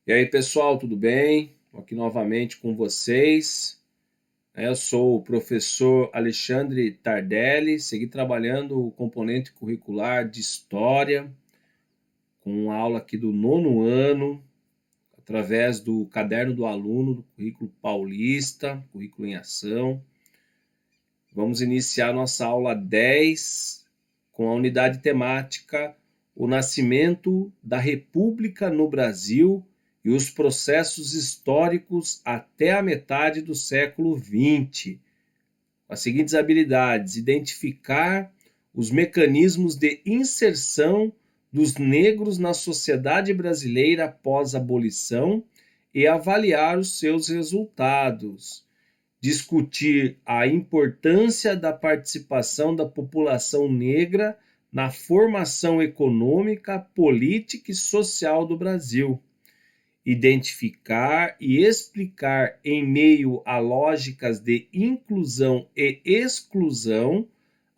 E aí, pessoal, tudo bem? Estou aqui novamente com vocês. Eu sou o professor Alexandre Tardelli, segui trabalhando o componente curricular de História, com aula aqui do nono ano, através do Caderno do Aluno, do Currículo Paulista, Currículo em Ação. Vamos iniciar nossa aula 10 com a unidade temática O Nascimento da República no Brasil e os processos históricos até a metade do século XX. As seguintes habilidades: identificar os mecanismos de inserção dos negros na sociedade brasileira após a abolição e avaliar os seus resultados, discutir a importância da participação da população negra na formação econômica, política e social do Brasil, identificar e explicar, em meio a lógicas de inclusão e exclusão,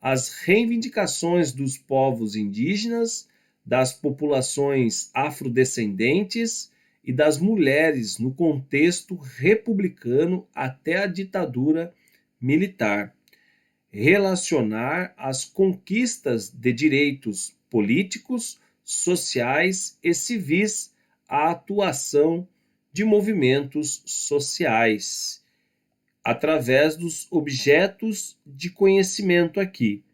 as reivindicações dos povos indígenas, das populações afrodescendentes e das mulheres no contexto republicano até a ditadura militar. Relacionar as conquistas de direitos políticos, sociais e civis à atuação de movimentos sociais, através dos objetos de conhecimento aqui.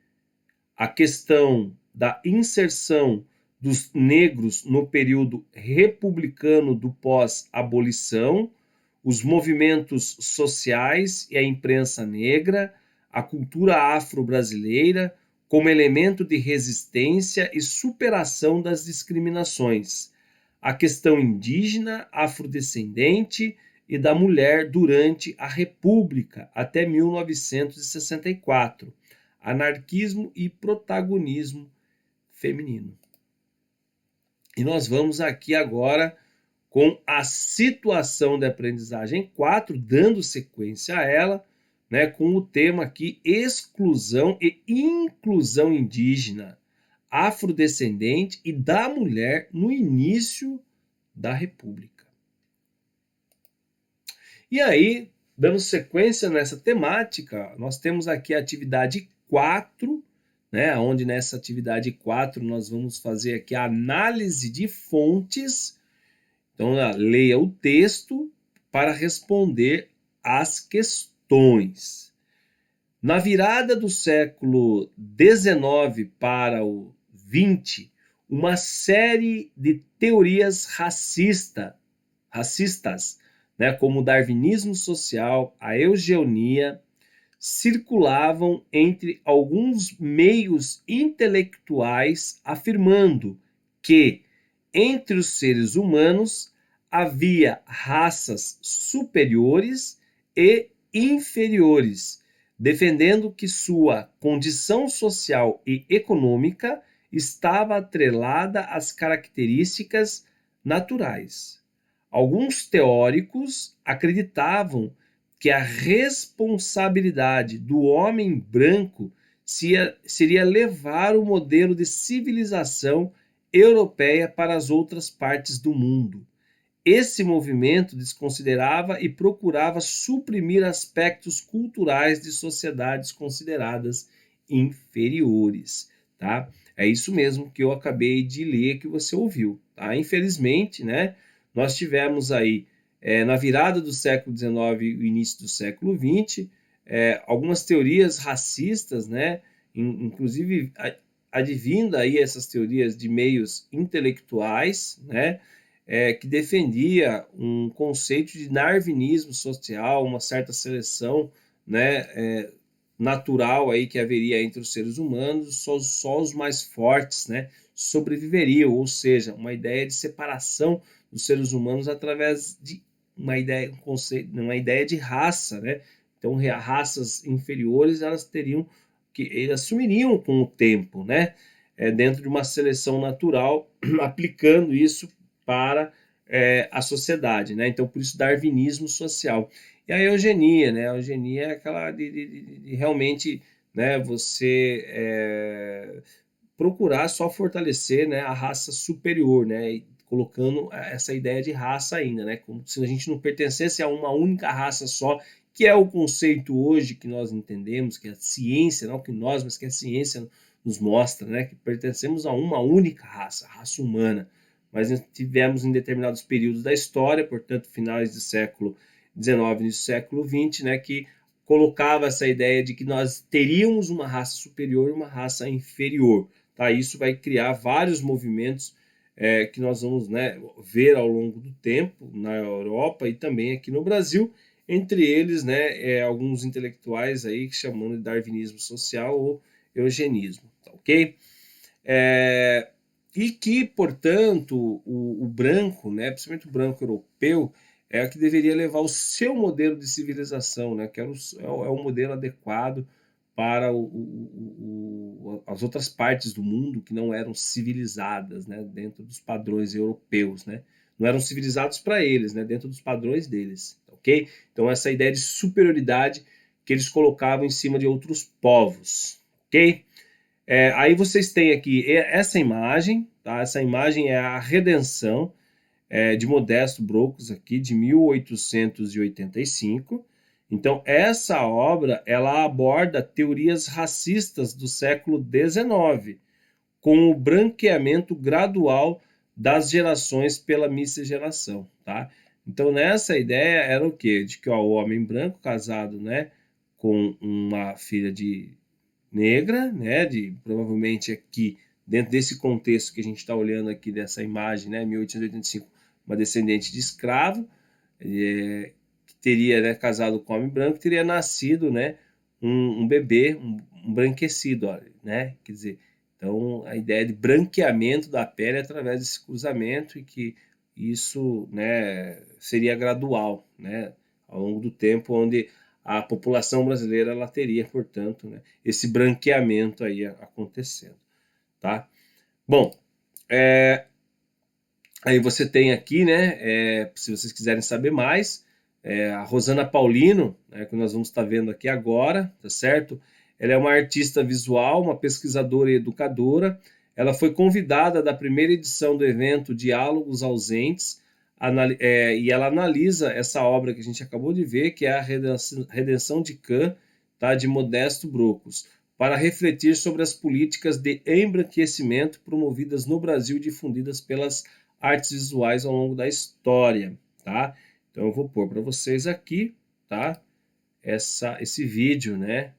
A questão da inserção dos negros no período republicano do pós-abolição, os movimentos sociais e a imprensa negra, a cultura afro-brasileira como elemento de resistência e superação das discriminações, a questão indígena, afrodescendente e da mulher durante a República até 1964, anarquismo e protagonismo feminino. E nós vamos aqui agora com a situação de aprendizagem 4, dando sequência a ela, né, com o tema aqui exclusão e inclusão indígena, afrodescendente e da mulher no início da República. E aí, dando sequência nessa temática, nós temos aqui a atividade 4, né, onde nessa atividade 4 nós vamos fazer aqui a análise de fontes. Então, leia o texto para responder às questões. Na virada do século XIX para o XX, uma série de teorias racistas, né, como o darwinismo social, a eugenia, circulavam entre alguns meios intelectuais, afirmando que entre os seres humanos havia raças superiores e inferiores, defendendo que sua condição social e econômica estava atrelada às características naturais. Alguns teóricos acreditavam que a responsabilidade do homem branco seria levar o modelo de civilização europeia para as outras partes do mundo. Esse movimento desconsiderava e procurava suprimir aspectos culturais de sociedades consideradas inferiores, tá? É isso mesmo que eu acabei de ler que você ouviu, tá? Infelizmente, né, nós tivemos aí, na virada do século XIX e o início do século XX, algumas teorias racistas, né, inclusive advinda aí essas teorias de meios intelectuais, né, que defendia um conceito de darwinismo social, uma certa seleção, né, natural aí que haveria entre os seres humanos, só os mais fortes, né, sobreviveriam, ou seja, uma ideia de separação dos seres humanos através de uma ideia, um conceito, uma ideia de raça, né? Então, raças inferiores elas teriam que elas sumiriam com o tempo, né? Dentro de uma seleção natural, aplicando isso para a sociedade, né? Então, por isso, darwinismo social. E a eugenia, né? A eugenia é aquela de realmente, né, você procurar só fortalecer, né, a raça superior, né, colocando essa ideia de raça ainda, né? Como se a gente não pertencesse a uma única raça só, que é o conceito hoje que nós entendemos, que a ciência, não que nós, mas que a ciência nos mostra, né? Que pertencemos a uma única raça, a raça humana. Mas tivemos em determinados períodos da história, portanto, finais do século XIX e do século XX, né? Que colocava essa ideia de que nós teríamos uma raça superior e uma raça inferior. Tá? Isso vai criar vários movimentos que nós vamos, né, ver ao longo do tempo na Europa e também aqui no Brasil, entre eles, né, alguns intelectuais aí chamando de darwinismo social ou eugenismo, tá, ok? E que, portanto, o branco, né, principalmente o branco europeu, é o que deveria levar o seu modelo de civilização, né, que é o modelo adequado para as outras partes do mundo que não eram civilizadas, né, dentro dos padrões europeus, né, não eram civilizados para eles, né, dentro dos padrões deles, ok? Então essa ideia de superioridade que eles colocavam em cima de outros povos, ok? Aí vocês têm aqui essa imagem, tá? Essa imagem é a Redenção de Modesto Brocos aqui de 1885. Então, essa obra, ela aborda teorias racistas do século XIX, com o branqueamento gradual das gerações pela miscigenação, tá? Então, nessa ideia era o quê? De que o homem branco casado, né, com uma filha de negra, né, provavelmente aqui, dentro desse contexto que a gente está olhando aqui dessa imagem, né, 1885, uma descendente de escravo, teria, né, casado com um homem branco, teria nascido, né, um bebê, um branquecido, olha, né? Quer dizer, então a ideia de branqueamento da pele através desse cruzamento e que isso, né, seria gradual, né, ao longo do tempo, onde a população brasileira ela teria, portanto, né, esse branqueamento aí acontecendo, tá? Bom, aí você tem aqui, né, se vocês quiserem saber mais, a Rosana Paulino, né, que nós vamos estar vendo aqui agora, tá certo? Ela é uma artista visual, uma pesquisadora e educadora. Ela foi convidada da primeira edição do evento Diálogos Ausentes, e ela analisa essa obra que a gente acabou de ver, que é a Redenção de Cã, tá, de Modesto Brocos, para refletir sobre as políticas de embranquecimento promovidas no Brasil e difundidas pelas artes visuais ao longo da história, tá? Então eu vou pôr para vocês aqui, tá? Esse vídeo, né?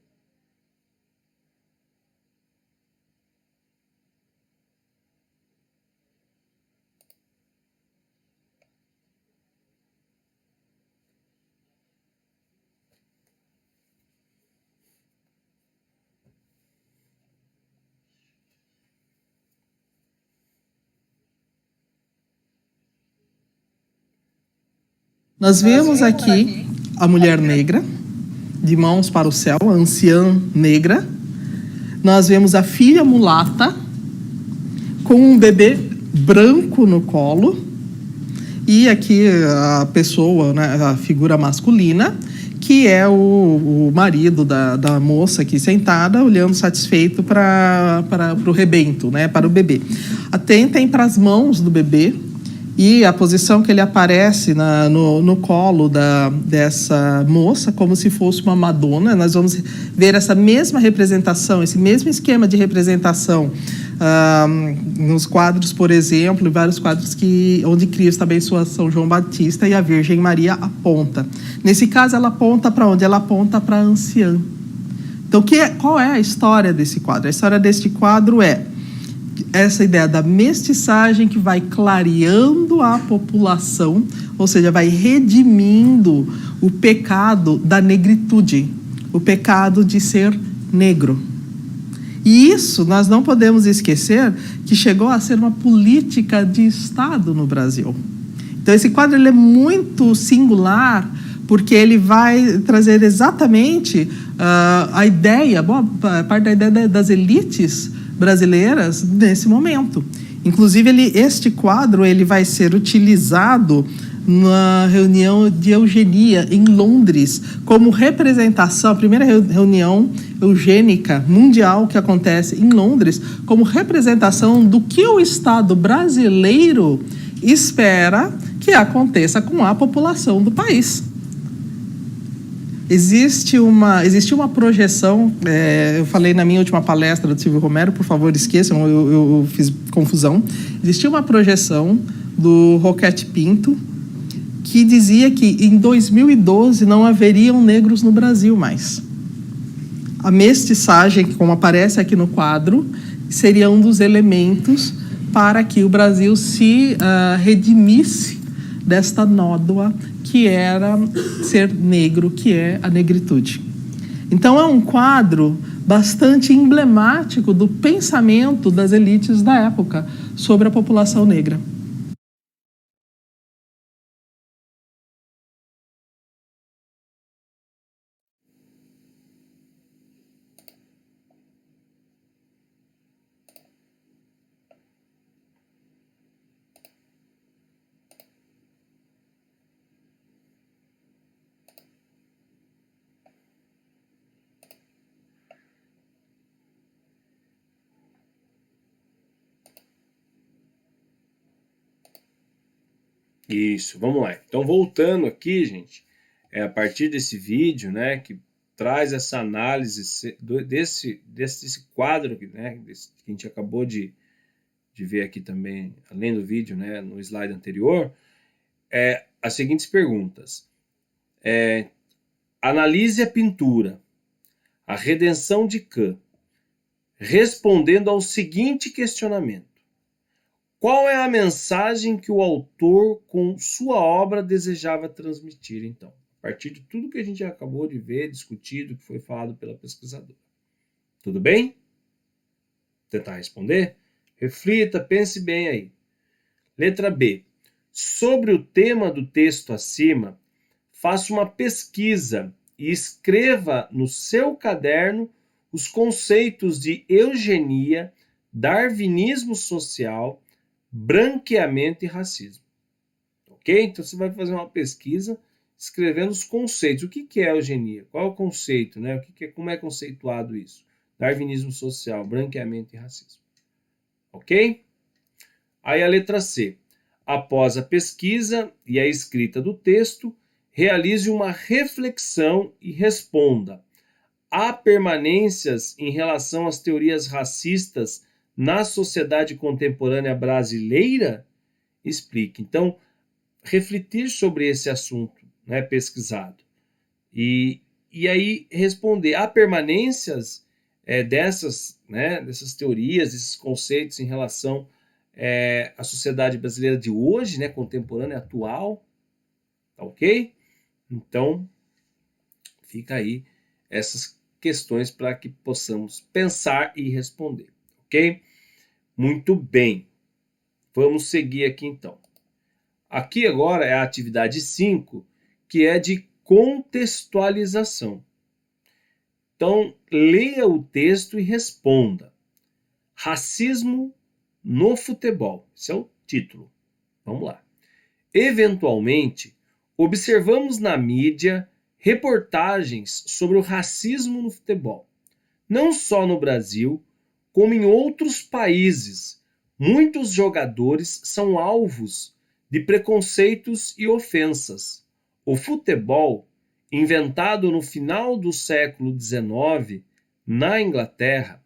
Nós vemos aqui a mulher negra, de mãos para o céu, a anciã negra. Nós vemos a filha mulata, com um bebê branco no colo. E aqui a pessoa, né, a figura masculina, que é o marido da moça aqui sentada, olhando satisfeito para o rebento, né, para o bebê. Atentem para as mãos do bebê. E a posição que ele aparece no colo dessa moça, como se fosse uma Madonna. Nós vamos ver essa mesma representação, esse mesmo esquema de representação nos quadros, por exemplo, em vários quadros onde Cristo abençoa São João Batista e a Virgem Maria aponta. Nesse caso, ela aponta para onde? Ela aponta para a anciã. Então, qual é a história desse quadro? A história deste quadro é essa ideia da mestiçagem que vai clareando a população, ou seja, vai redimindo o pecado da negritude, o pecado de ser negro. E isso nós não podemos esquecer que chegou a ser uma política de Estado no Brasil. Então esse quadro ele é muito singular porque ele vai trazer exatamente a ideia, boa parte da ideia das elites brasileiras nesse momento. Inclusive, este quadro ele vai ser utilizado na reunião de eugenia em Londres, como representação, a primeira reunião eugênica mundial que acontece em Londres, como representação do que o Estado brasileiro espera que aconteça com a população do país. Existe uma projeção, eu falei na minha última palestra do Silvio Romero, por favor, esqueçam, eu fiz confusão. Existia uma projeção do Roquete Pinto que dizia que em 2012 não haveriam negros no Brasil mais. A mestiçagem, como aparece aqui no quadro, seria um dos elementos para que o Brasil se redimisse desta nódoa que era ser negro, que é a negritude. Então, é um quadro bastante emblemático do pensamento das elites da época sobre a população negra. Isso, vamos lá. Então, voltando aqui, gente, a partir desse vídeo, né, que traz essa análise desse quadro, né, que a gente acabou de ver aqui também, além do vídeo, né, no slide anterior, as seguintes perguntas. Analise a pintura, a redenção de Cã, respondendo ao seguinte questionamento. Qual é a mensagem que o autor, com sua obra, desejava transmitir, então? A partir de tudo que a gente acabou de ver, discutido, que foi falado pela pesquisadora. Tudo bem? Tentar responder? Reflita, pense bem aí. Letra B. Sobre o tema do texto acima, faça uma pesquisa e escreva no seu caderno os conceitos de eugenia, darwinismo social, branqueamento e racismo. Ok? Então você vai fazer uma pesquisa escrevendo os conceitos. O que é eugenia? Qual é o conceito? Né? Como é conceituado isso? Darwinismo social, branqueamento e racismo. Ok? Aí a letra C. Após a pesquisa e a escrita do texto, realize uma reflexão e responda. Há permanências em relação às teorias racistas na sociedade contemporânea brasileira? Explique. Então, refletir sobre esse assunto, né, pesquisado. E aí responder. Há permanências dessas teorias, desses conceitos em relação à sociedade brasileira de hoje, né, contemporânea, atual? Tá ok? Então, fica aí essas questões para que possamos pensar e responder, ok? Muito bem. Vamos seguir aqui então. Aqui agora é a atividade 5, que é de contextualização. Então, leia o texto e responda. Racismo no futebol. Esse é o título. Vamos lá. Eventualmente, observamos na mídia reportagens sobre o racismo no futebol. Não só no Brasil, como em outros países, muitos jogadores são alvos de preconceitos e ofensas. O futebol, inventado no final do século XIX na Inglaterra,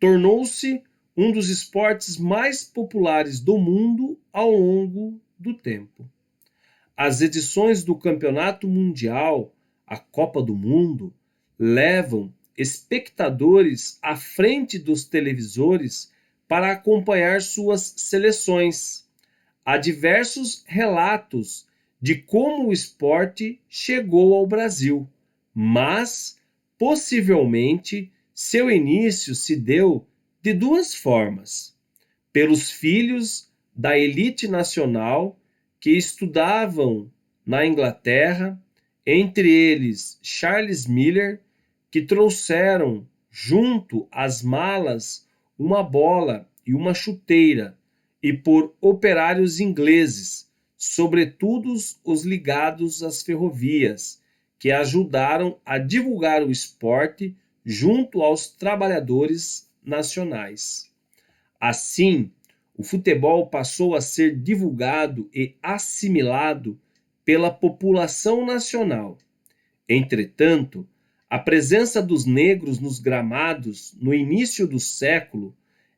tornou-se um dos esportes mais populares do mundo ao longo do tempo. As edições do Campeonato Mundial, a Copa do Mundo, levam espectadores à frente dos televisores para acompanhar suas seleções. Há diversos relatos de como o esporte chegou ao Brasil, mas possivelmente seu início se deu de duas formas: pelos filhos da elite nacional que estudavam na Inglaterra, entre eles Charles Miller, que trouxeram junto às malas uma bola e uma chuteira, e por operários ingleses, sobretudo os ligados às ferrovias, que ajudaram a divulgar o esporte junto aos trabalhadores nacionais. Assim, o futebol passou a ser divulgado e assimilado pela população nacional. Entretanto, a presença dos negros nos gramados no início do século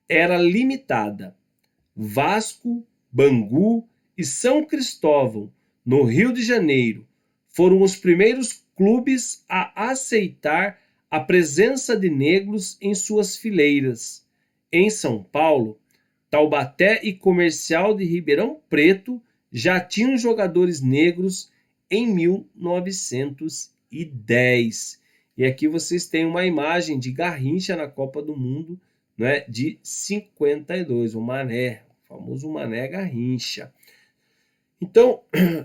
era limitada. Vasco, Bangu e São Cristóvão, no Rio de Janeiro, foram os primeiros clubes a aceitar a presença de negros em suas fileiras. Em São Paulo, Taubaté e Comercial de Ribeirão Preto já tinham jogadores negros em 1910. E aqui vocês têm uma imagem de Garrincha na Copa do Mundo, né, de 52, o Mané, o famoso Mané Garrincha. Então,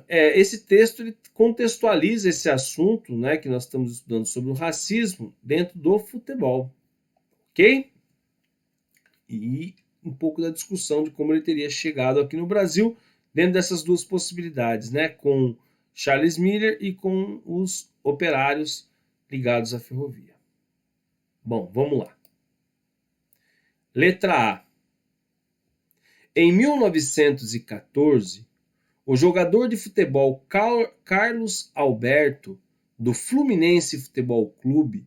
esse texto ele contextualiza esse assunto, né, que nós estamos estudando sobre o racismo dentro do futebol, ok? E um pouco da discussão de como ele teria chegado aqui no Brasil dentro dessas duas possibilidades, né, com Charles Miller e com os operários ligados à ferrovia. Bom, vamos lá. Letra A. Em 1914, o jogador de futebol Carlos Alberto, do Fluminense Futebol Clube,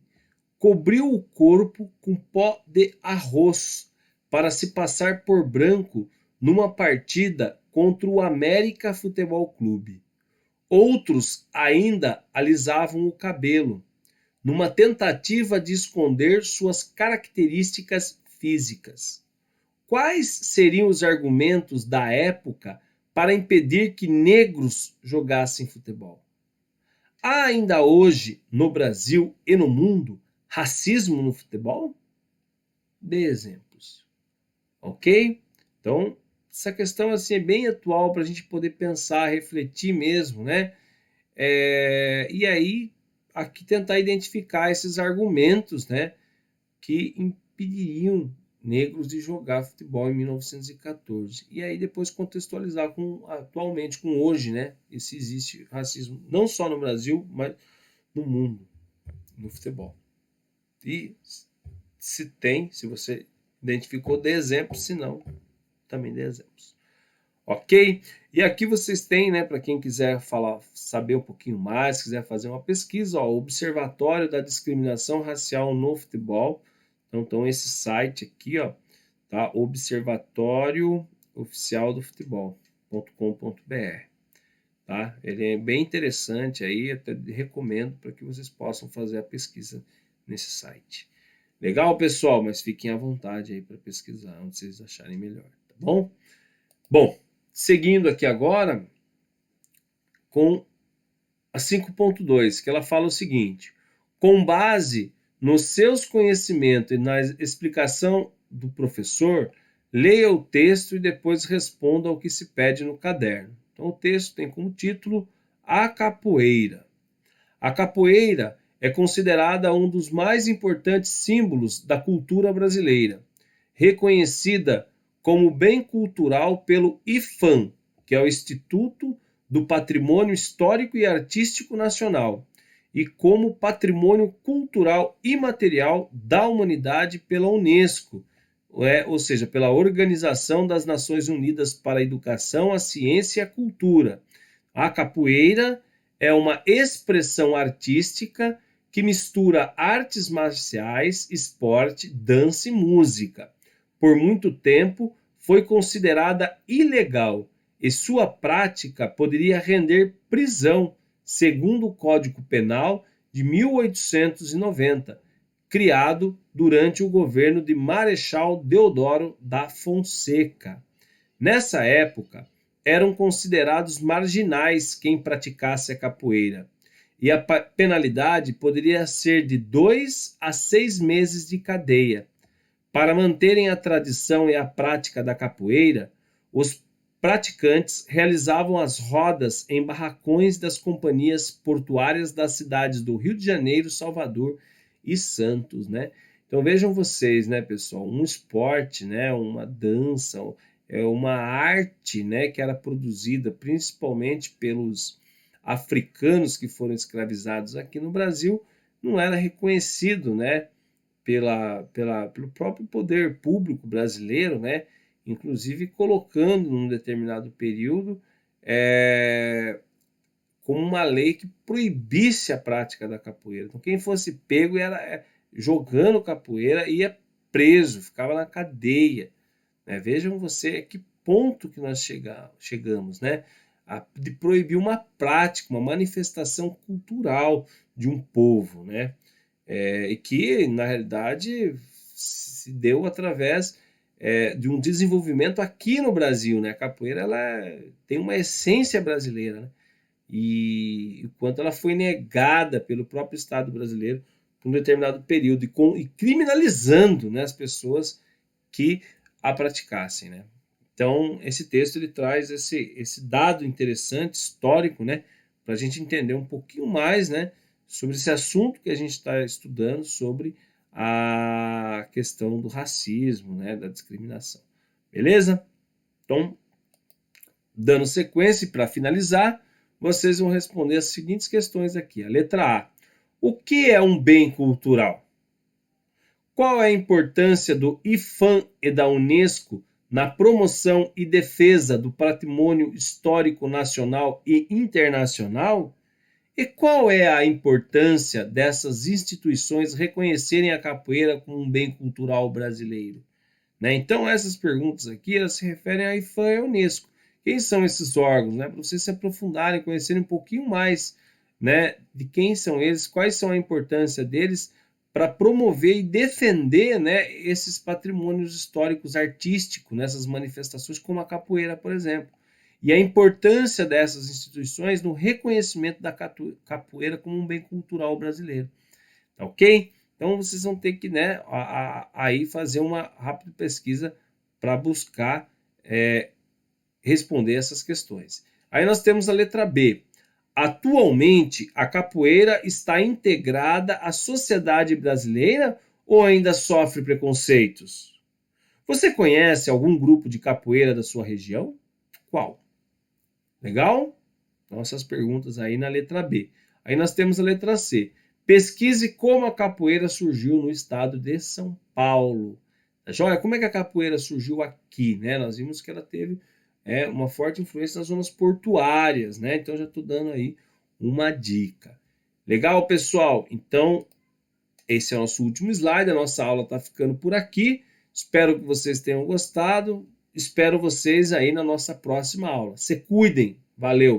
cobriu o corpo com pó de arroz para se passar por branco numa partida contra o América Futebol Clube. Outros ainda alisavam o cabelo, numa tentativa de esconder suas características físicas. Quais seriam os argumentos da época para impedir que negros jogassem futebol? Há ainda hoje, no Brasil e no mundo, racismo no futebol? Dê exemplos. Ok? Então, essa questão assim, é bem atual para a gente poder pensar, refletir mesmo, né? E aí, aqui tentar identificar esses argumentos, né, que impediriam negros de jogar futebol em 1914. E aí depois contextualizar atualmente, com hoje, né? Se existe racismo não só no Brasil, mas no mundo, no futebol. E se você identificou, dê exemplos, se não, também dê exemplos. Ok? E aqui vocês têm, né, para quem quiser saber um pouquinho mais, quiser fazer uma pesquisa, ó, Observatório da Discriminação Racial no Futebol. Então esse site aqui, ó, tá? Observatório Oficial do Futebol.com.br, tá? Ele é bem interessante aí, até recomendo para que vocês possam fazer a pesquisa nesse site. Legal, pessoal? Mas fiquem à vontade aí para pesquisar onde vocês acharem melhor, tá bom? Bom, seguindo aqui agora com a 5.2, que ela fala o seguinte: com base nos seus conhecimentos e na explicação do professor, leia o texto e depois responda ao que se pede no caderno. Então, o texto tem como título A Capoeira. A capoeira é considerada um dos mais importantes símbolos da cultura brasileira, reconhecida como bem cultural pelo IPHAN, que é o Instituto do Patrimônio Histórico e Artístico Nacional, e como Patrimônio Cultural Imaterial da Humanidade pela Unesco, ou seja, pela Organização das Nações Unidas para a Educação, a Ciência e a Cultura. A capoeira é uma expressão artística que mistura artes marciais, esporte, dança e música. Por muito tempo, foi considerada ilegal e sua prática poderia render prisão, segundo o Código Penal de 1890, criado durante o governo de Marechal Deodoro da Fonseca. Nessa época, eram considerados marginais quem praticasse a capoeira, e a penalidade poderia ser de 2 a 6 meses de cadeia. Para manterem a tradição e a prática da capoeira, os praticantes realizavam as rodas em barracões das companhias portuárias das cidades do Rio de Janeiro, Salvador e Santos, né? Então vejam vocês, né, pessoal, um esporte, né, uma dança, uma arte, né, que era produzida principalmente pelos africanos que foram escravizados aqui no Brasil, não era reconhecido, né, pelo próprio poder público brasileiro, né, inclusive colocando num determinado período como uma lei que proibisse a prática da capoeira. Então, quem fosse pego era jogando capoeira ia preso, ficava na cadeia. Né? Vejam você a que ponto que nós chegamos, né? De proibir uma prática, uma manifestação cultural de um povo, né? E que, na realidade, se deu através de um desenvolvimento aqui no Brasil, né? A capoeira ela tem uma essência brasileira, né? E o quanto ela foi negada pelo próprio Estado brasileiro por um determinado período e criminalizando, né, as pessoas que a praticassem, né? Então, esse texto ele traz esse dado interessante, histórico, né, para a gente entender um pouquinho mais, né, sobre esse assunto que a gente está estudando, sobre a questão do racismo, né, da discriminação. Beleza? Então, dando sequência para finalizar, vocês vão responder as seguintes questões aqui. A letra A. O que é um bem cultural? Qual é a importância do IPHAN e da Unesco na promoção e defesa do patrimônio histórico nacional e internacional? E qual é a importância dessas instituições reconhecerem a capoeira como um bem cultural brasileiro? Né? Então, essas perguntas aqui elas se referem à IPHAN e à Unesco. Quem são esses órgãos? Né? Para vocês se aprofundarem, conhecerem um pouquinho mais, né, de quem são eles, quais são a importância deles para promover e defender, né, esses patrimônios históricos artísticos, nessas manifestações, como a capoeira, por exemplo. E a importância dessas instituições no reconhecimento da capoeira como um bem cultural brasileiro. Tá ok? Então vocês vão ter que, né, aí fazer uma rápida pesquisa para buscar responder essas questões. Aí nós temos a letra B. Atualmente, a capoeira está integrada à sociedade brasileira ou ainda sofre preconceitos? Você conhece algum grupo de capoeira da sua região? Qual? Legal? Então, essas perguntas aí na letra B. Aí nós temos a letra C. Pesquise como a capoeira surgiu no estado de São Paulo. Olha, como é que a capoeira surgiu aqui, né? Nós vimos que ela teve uma forte influência nas zonas portuárias, né? Então já estou dando aí uma dica. Legal, pessoal? Então, esse é o nosso último slide. A nossa aula está ficando por aqui. Espero que vocês tenham gostado. Espero vocês aí na nossa próxima aula. Se cuidem. Valeu!